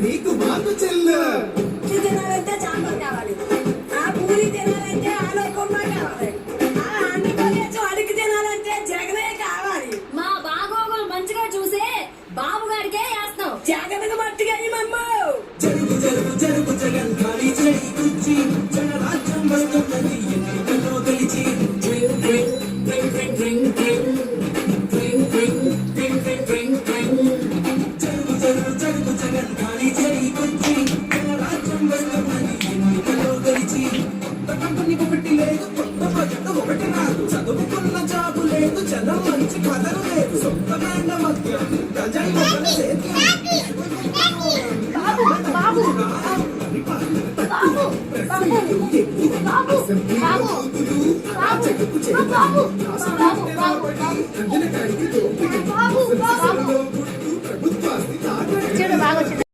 నీకు మాకు చెల్లు తినాలంటే చాంబర్ కావాలి, ఆ పూరి తినాలంటే ఆలోకమ్మ కావాలి, ఆ అన్ని కొనేసి అడిగి తినాలంటే జగనే కావాలి. మా బాగోగులు మంచిగా చూసి బాబు గారికే వేస్తాం. జగన్కు మట్టిగా మమ్మ జరుగు జరుగు జరుగు జగన్ ఖాళీ చేయి కుర్చీ, జనరాజ్యం వస్తున్నది ఎన్నికల్లో గెలిచి. ట్రింగ్ ట్రింగ్ ట్రింగ్ ట్రింగ్ ట్రింగ్ ట్రింగ్ ట్రింగ్ ట్రింగ్ ట్రింగ్ ట్రింగ్ ట్రింగ్. జరుగు జరుగు జరుగు జగన్ ఖాళీ చేయి కుర్చీ, జనరాజ్యం వస్తున్నది ఎన్నికల్లో గెలిచి. కొత్త కంపెనీ ఒకటి లేదు, కొత్త ప్రాజెక్టు ఒకటి రాదు, చదువుకున్న జాబు లేదు, జనం మంచి కథలు లేదు, సొంత బ్రాండ్ల మధ్య గంజాయి మొక్కల సేద్యం.